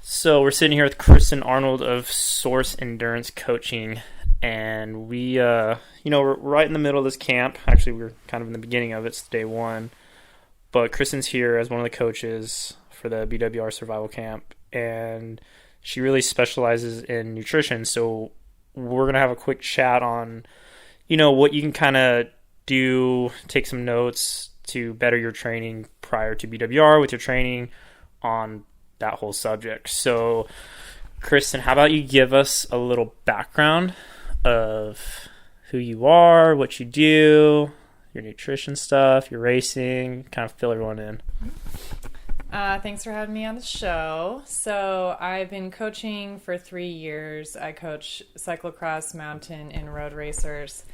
So we're sitting here with Kristen Arnold of Source Endurance Coaching, and we're right in the middle of this camp. Actually, we're kind of in the beginning of it. It's day one, but Kristen's here as one of the coaches for the BWR Survival Camp, and she really specializes in nutrition. So we're gonna have a quick chat on, what you can kind of do, take some notes to better your training prior to BWR with your training on that whole subject. So, Kristen, how about you give us a little background of who you are, what you do, your nutrition stuff, your racing, kind of fill everyone in. Thanks for having me on the show. So I've been coaching for 3 years. I coach cyclocross, mountain, and road racers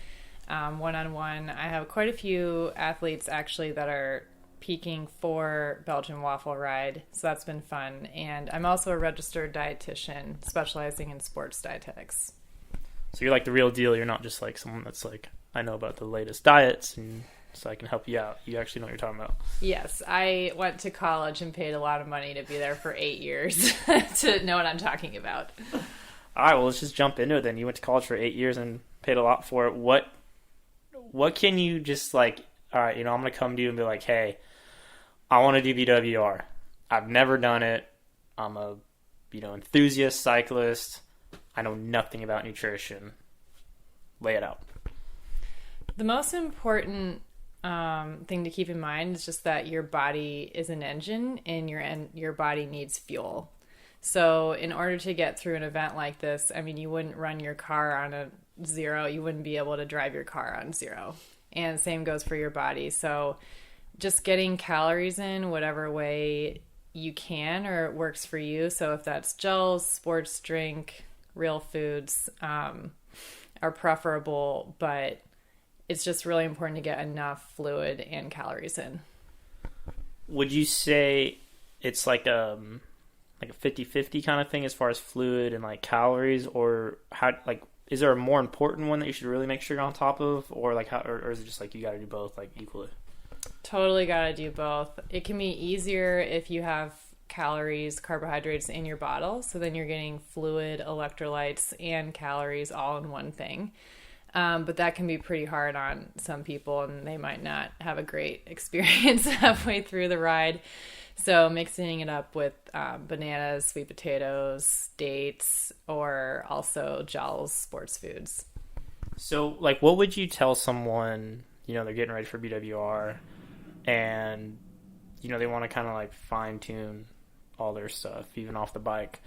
one-on-one. I have quite a few athletes actually that are peaking for Belgian Waffle Ride, so that's been fun. And I'm also a registered dietitian specializing in sports dietetics. So you're like the real deal. You're not just like someone that's like, I know about the latest diets and so I can help you out. You actually know what you're talking about. Yes, I went to college and paid a lot of money to be there for 8 years to know what I'm talking about. All right, well, let's just jump into it then. You went to college for 8 years and paid a lot for it. What can you just like, all right, I'm going to come to you and be like, hey, I want to do BWR. I've never done it. I'm a, enthusiast cyclist. I know nothing about nutrition. Lay it out. The most important thing to keep in mind is just that your body is an engine and your body needs fuel. So in order to get through an event like this, you wouldn't run your car on a zero. You wouldn't be able to drive your car on zero. And same goes for your body. So just getting calories in whatever way you can or works for you. So if that's gels, sports drink, real foods are preferable, but it's just really important to get enough fluid and calories in. Would you say it's like a 50-50 kind of thing as far as fluid and like calories, or how, like, is there a more important one that you should really make sure you're on top of, or like how, or is it just like you got to do both like equally? Totally got to do both. It can be easier if you have calories, carbohydrates in your bottle, so then you're getting fluid, electrolytes, and calories all in one thing. But that can be pretty hard on some people, and they might not have a great experience halfway through the ride. So mixing it up with bananas, sweet potatoes, dates, or also gels, sports foods. So, like, what would you tell someone, they're getting ready for BWR and, they want to kind of like fine tune all their stuff, even off the bike.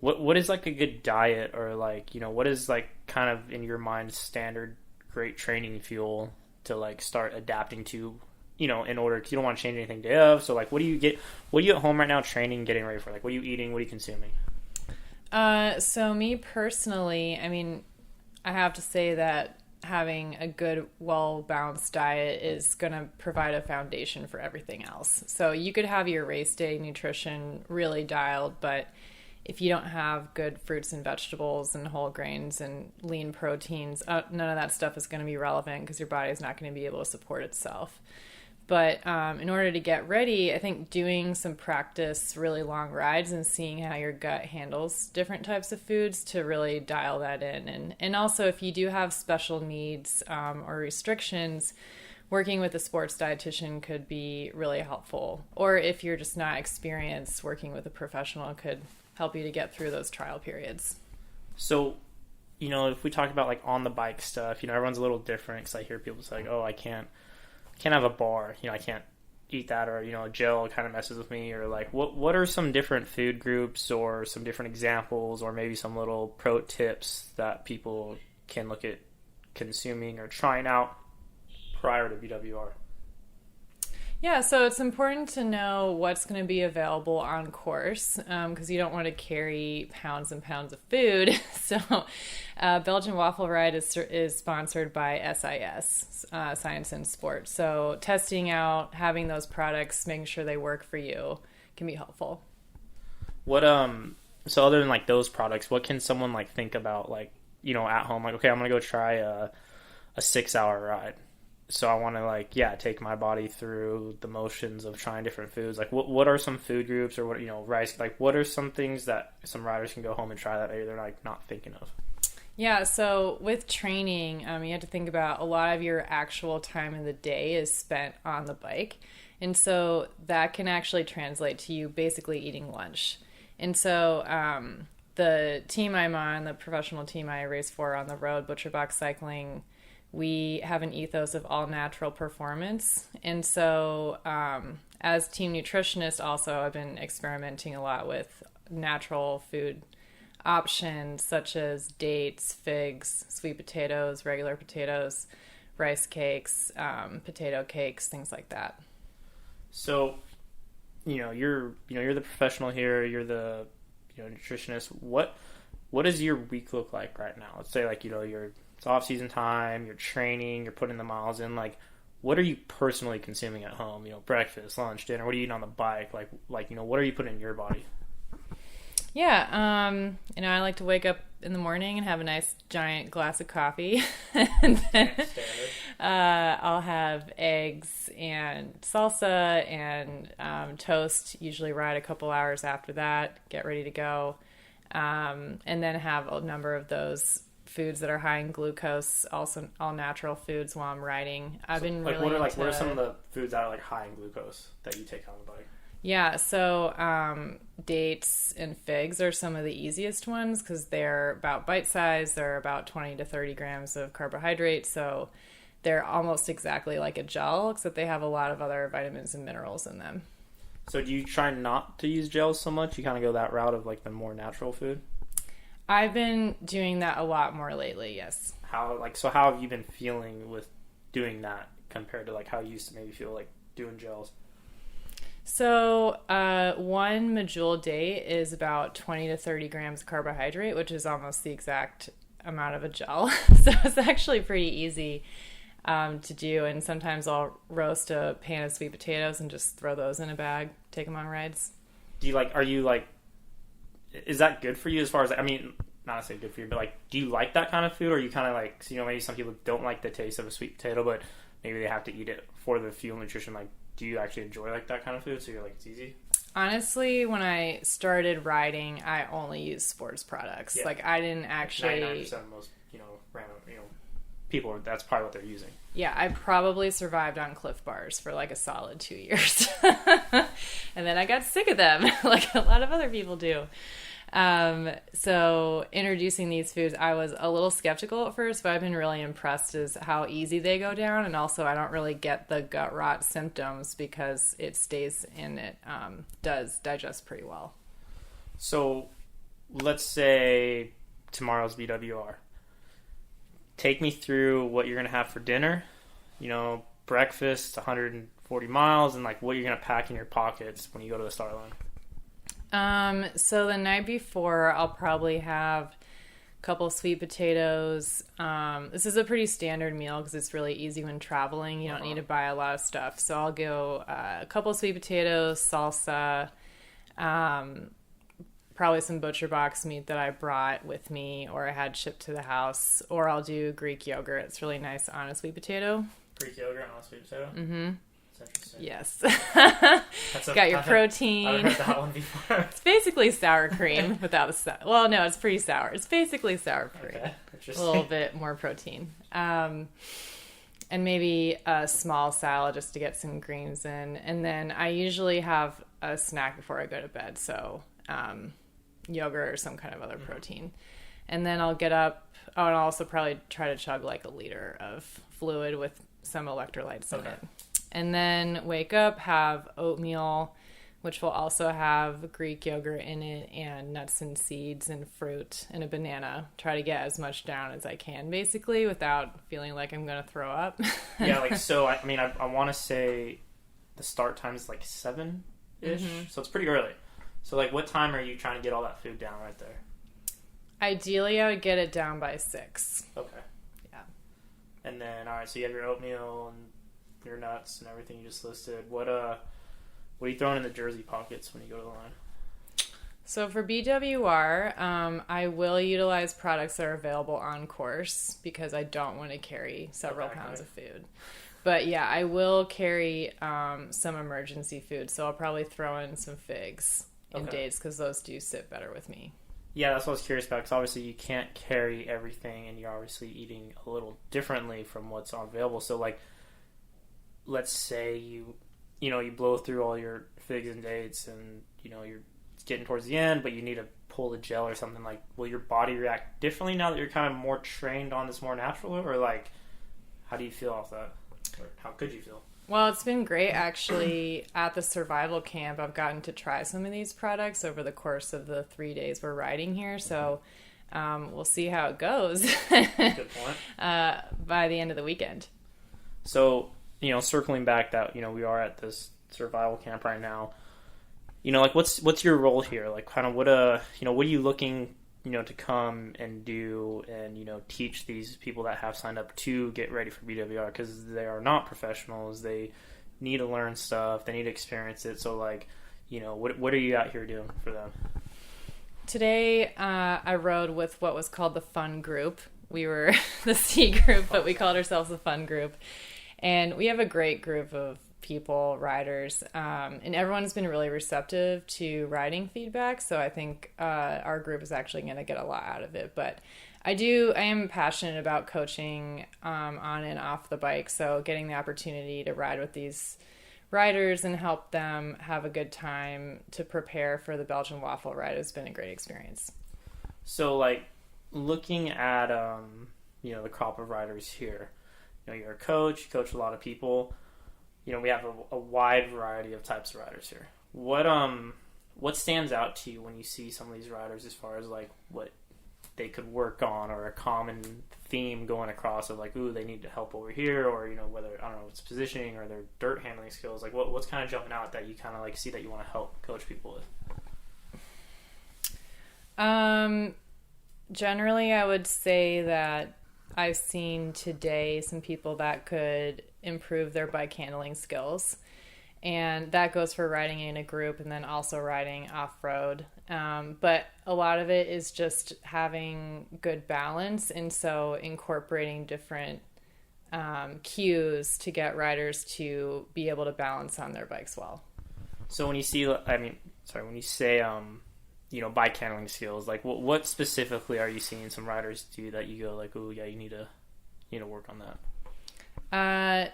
What is like a good diet, or like, what is like kind of in your mind standard great training fuel to like start adapting to, in order, because you don't want to change anything day of. So like, what do you at home right now training, getting ready for? Like, what are you eating? What are you consuming? So me personally, I have to say that having a good, well-balanced diet is going to provide a foundation for everything else. So you could have your race day nutrition really dialed, but if you don't have good fruits and vegetables and whole grains and lean proteins, none of that stuff is going to be relevant because your body is not going to be able to support itself. But in order to get ready, I think doing some practice, really long rides, and seeing how your gut handles different types of foods to really dial that in. And also, if you do have special needs or restrictions, working with a sports dietitian could be really helpful. Or if you're just not experienced, working with a professional could help you to get through those trial periods. So, if we talk about like on the bike stuff, everyone's a little different, because I hear people say, like, oh, I can't have a bar, I can't eat that, or, a gel kind of messes with me, or like, what are some different food groups or some different examples, or maybe some little pro tips that people can look at consuming or trying out prior to BWR? Yeah, so it's important to know what's going to be available on course, because you don't want to carry pounds and pounds of food. So Belgian Waffle Ride is sponsored by SIS, Science and Sport. So testing out, having those products, making sure they work for you can be helpful. So other than like those products, what can someone like think about, like, at home, like, okay, I'm going to go try a 6-hour ride. so I want to like take my body through the motions of trying different foods. Like what are some food groups or what rice, like what are some things that some riders can go home and try that maybe they're like not thinking of? Yeah, so with training, you have to think about a lot of your actual time in the day is spent on the bike. And so that can actually translate to you basically eating lunch. And so the team I'm on, the professional team I race for on the road, Butcherbox Cycling, we have an ethos of all natural performance. And so as team nutritionist also, I've been experimenting a lot with natural food options such as dates, figs, sweet potatoes, regular potatoes, rice cakes, potato cakes, things like that. So, you're the professional here. You're the nutritionist. What does your week look like right now? Let's say like it's off season time. You're training. You're putting the miles in. Like, what are you personally consuming at home? Breakfast, lunch, dinner. What are you eating on the bike? Like what are you putting in your body? Yeah, I like to wake up in the morning and have a nice giant glass of coffee. And then I'll have eggs and salsa and toast, usually ride a couple hours after that, get ready to go. And then have a number of those foods that are high in glucose, also all natural foods while I'm riding. I've been really what are some of the foods that are like high in glucose that you take on the bike? Yeah, so dates and figs are some of the easiest ones because they're about bite-sized. They're about 20 to 30 grams of carbohydrate, so they're almost exactly like a gel, except they have a lot of other vitamins and minerals in them. So do you try not to use gels so much? You kind of go that route of like the more natural food? I've been doing that a lot more lately, yes. How have you been feeling with doing that compared to like how you used to maybe feel like doing gels? So one Medjool date is about 20 to 30 grams of carbohydrate, which is almost the exact amount of a gel. So it's actually pretty easy to do. And sometimes I'll roast a pan of sweet potatoes and just throw those in a bag, take them on rides. Is that good for you as far as, I mean, not to say good for you, but like, do you like that kind of food? Or you kind of like, maybe some people don't like the taste of a sweet potato, but maybe they have to eat it for the fuel nutrition. Like, do you actually enjoy like that kind of food? So you're like, it's easy? Honestly, when I started riding, I only used sports products. Yeah. Like I didn't actually. 99% of most, random, people, that's probably what they're using. Yeah, I probably survived on Cliff Bars for like a solid 2 years. And then I got sick of them, like a lot of other people do. So introducing these foods, I was a little skeptical at first, but I've been really impressed as how easy they go down. And also I don't really get the gut rot symptoms because it stays in it, does digest pretty well. So let's say tomorrow's BWR. Take me through what you're going to have for dinner, breakfast, 140 miles, and like what you're going to pack in your pockets when you go to the start line. So the night before, I'll probably have a couple of sweet potatoes. This is a pretty standard meal because it's really easy when traveling. You don't need to buy a lot of stuff. So I'll go a couple of sweet potatoes, salsa, probably some butcher box meat that I brought with me or I had shipped to the house, or I'll do Greek yogurt. It's really nice on a sweet potato. Greek yogurt on a sweet potato? Mm-hmm. Interesting. Yes. Got your protein. I've heard that one before. It's basically sour cream without the sour. Well, no, it's pretty sour. It's basically sour cream. Okay. A little bit more protein. And maybe a small salad just to get some greens in. And then I usually have a snack before I go to bed. So yogurt or some kind of other protein. And then I'll get up. Oh, and I'll also probably try to chug like a liter of fluid with some electrolytes in it. And then wake up, have oatmeal, which will also have Greek yogurt in it, and nuts and seeds and fruit and a banana. Try to get as much down as I can, basically, without feeling like I'm going to throw up. Yeah, I want to say the start time is like 7-ish, so it's pretty early. So, like, what time are you trying to get all that food down right there? Ideally, I would get it down by 6. Okay. Yeah. And then, all right, so you have your oatmeal and your nuts and everything you just listed. What are you throwing in the jersey pockets when you go to the line? So for BWR, I will utilize products that are available on course because I don't want to carry several pounds of food. But yeah, I will carry some emergency food, so I'll probably throw in some figs in dates because those do sit better with me. Yeah, that's what I was curious about, because obviously you can't carry everything, and you're obviously eating a little differently from what's available. So, like, let's say you blow through all your figs and dates, and, you're getting towards the end, but you need to pull the gel or something. Like, will your body react differently now that you're kind of more trained on this more natural, or, like, how do you feel off that? Or how could you feel? Well, it's been great, actually. At the survival camp, I've gotten to try some of these products over the course of the 3 days we're riding here. So we'll see how it goes. Good point. By the end of the weekend. So, circling back that, we are at this survival camp right now. Like, what's your role here? Like, kind of what are you looking to come and do and, teach these people that have signed up to get ready for BWR, because they are not professionals. They need to learn stuff. They need to experience it. So, like, what are you out here doing for them? Today, I rode with what was called the fun group. We were the C group, but we called ourselves the fun group. And we have a great group of people, riders, and everyone's been really receptive to riding feedback, so I think our group is actually going to get a lot out of it. But I am passionate about coaching on and off the bike, so getting the opportunity to ride with these riders and help them have a good time to prepare for the Belgian Waffle Ride has been a great experience. So, like, looking at the crop of riders here, you're a coach, you coach a lot of people. We have a wide variety of types of riders here. What stands out to you when you see some of these riders, as far as, like, what they could work on, or a common theme going across of, like, ooh, they need help over here, or, whether, I don't know, it's positioning or their dirt handling skills. Like, what's kind of jumping out that you kind of, like, see that you want to help coach people with? Generally, I would say that I've seen today some people that could improve their bike handling skills, and that goes for riding in a group and then also riding off-road, but a lot of it is just having good balance, and so incorporating different cues to get riders to be able to balance on their bikes well. So when you say bike handling skills, like, what specifically are you seeing some riders do that you go, like, oh yeah, you need to work on that?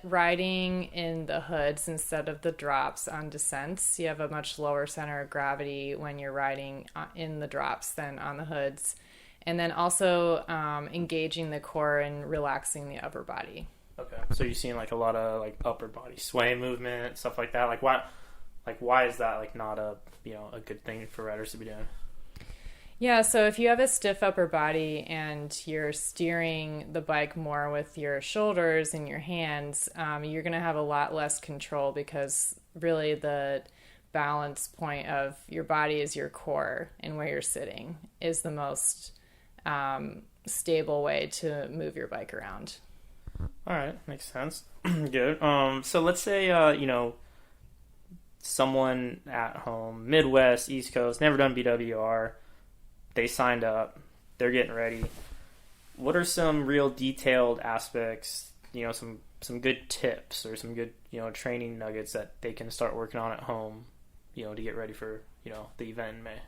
Riding in the hoods instead of the drops on descents. You have a much lower center of gravity when you're riding in the drops than on the hoods. And then also engaging the core and relaxing the upper body. Okay. So you're seeing, like, a lot of, like, upper body sway movement, stuff like that. Like, why is that, like, not a good thing for riders to be doing? Yeah, so if you have a stiff upper body and you're steering the bike more with your shoulders and your hands, you're going to have a lot less control, because really the balance point of your body is your core, and where you're sitting is the most stable way to move your bike around. All right, makes sense. Good. So let's say, someone at home, Midwest, East Coast, never done BWR, they signed up, they're getting ready. What are some real detailed aspects, some good tips or some good, training nuggets that they can start working on at home, to get ready for, the event in May?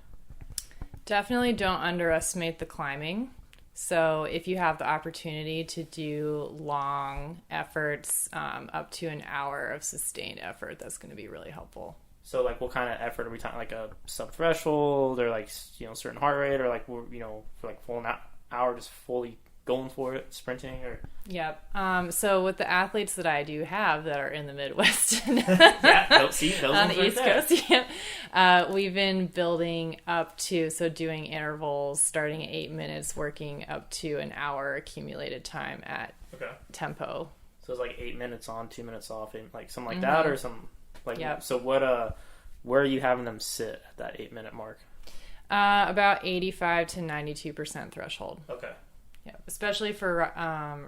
Definitely don't underestimate the climbing. So if you have the opportunity to do long efforts, up to an hour of sustained effort, that's going to be really helpful. So, like, what kind of effort are we talking? Like a sub-threshold, or, like, certain heart rate, or, like, for, like, full hour just fully going for it, sprinting, or? Yep. So with the athletes that I do have that are in the Midwest, those on the East Coast, we've been building up to, so doing intervals starting at 8 minutes, working up to an hour accumulated time at tempo. So it's like 8 minutes on, 2 minutes off, and, like, something like that, or some, like, so where are you having them sit at that 8 minute mark? About 85 to 92% threshold. Okay. Yeah, especially for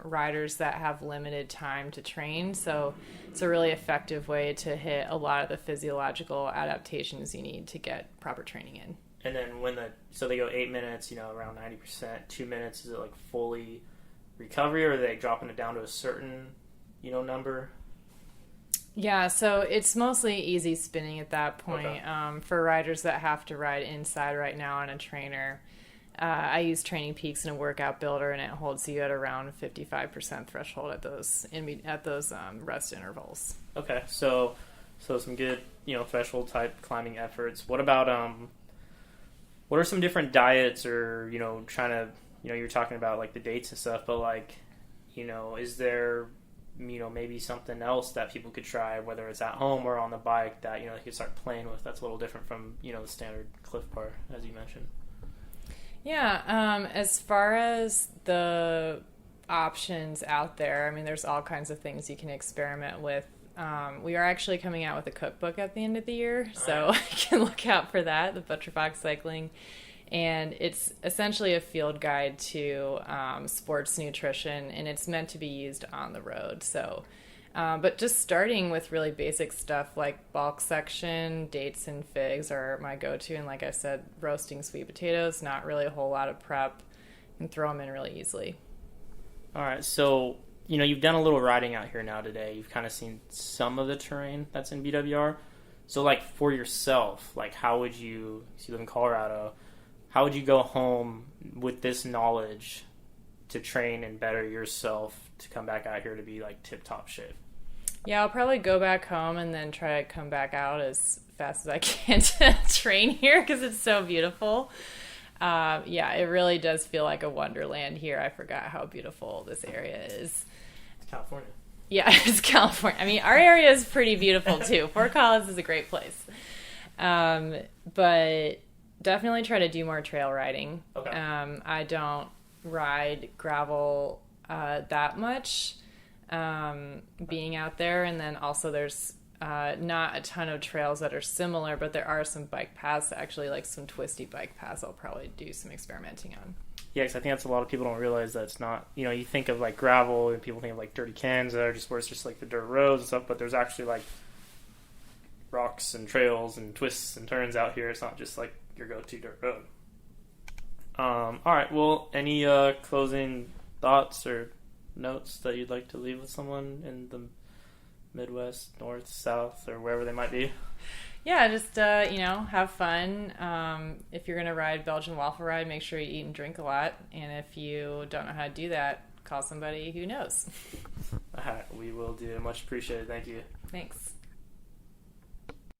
riders that have limited time to train. So it's a really effective way to hit a lot of the physiological adaptations you need to get proper training in. And then so they go 8 minutes, around 90%, 2 minutes, is it, like, fully recovery, or are they dropping it down to a certain, number? Yeah, so it's mostly easy spinning at that point. Okay. For riders that have to ride inside right now on a trainer, I use Training Peaks in a workout builder, and it holds you at around 55% threshold at those rest intervals. Okay, so some good, threshold type climbing efforts. What about what are some different diets or, trying to, you're talking about like the dates and stuff, but like, is there, maybe something else that people could try, whether it's at home or on the bike that, they could start playing with that's a little different from, the standard cliff part, as you mentioned? Yeah, as far as the options out there, I mean, there's all kinds of things you can experiment with. We are actually coming out with a cookbook at the end of the year, so you can look out for that, the Butcherbox Cycling. And it's essentially a field guide to sports nutrition, and it's meant to be used on the road. So, but just starting with really basic stuff like bulk section, dates and figs are my go-to. And like I said, roasting sweet potatoes, not really a whole lot of prep. You can throw them in really easily. All right, so you've done a little riding out here now today. You've kind of seen some of the terrain that's in BWR. So, like, for yourself, like, how would you live in Colorado, how would you go home with this knowledge to train and better yourself to come back out here to be, like, tip-top shape? Yeah, I'll probably go back home and then try to come back out as fast as I can to train here because it's so beautiful. Yeah, it really does feel like a wonderland here. I forgot how beautiful this area is. It's California. Yeah, it's California. I mean, our area is pretty beautiful too. Fort Collins is a great place. But definitely try to do more trail riding. Okay. I don't ride gravel that much being out there. And then also there's not a ton of trails that are similar, but there are some bike paths, actually, like some twisty bike paths I'll probably do some experimenting on. Yeah, because I think that's a lot of people don't realize that it's not, you think of like gravel and people think of like dirty cans that are just where it's just like the dirt roads and stuff, but there's actually like rocks and trails and twists and turns out here. It's not just like your go-to dirt road. All right, well, any closing thoughts or notes that you'd like to leave with someone in the Midwest, North, South, or wherever they might be? Yeah, just, have fun. If you're going to ride Belgian Waffle Ride, make sure you eat and drink a lot. And if you don't know how to do that, call somebody who knows. All right, we will do. Much appreciated. Thank you. Thanks.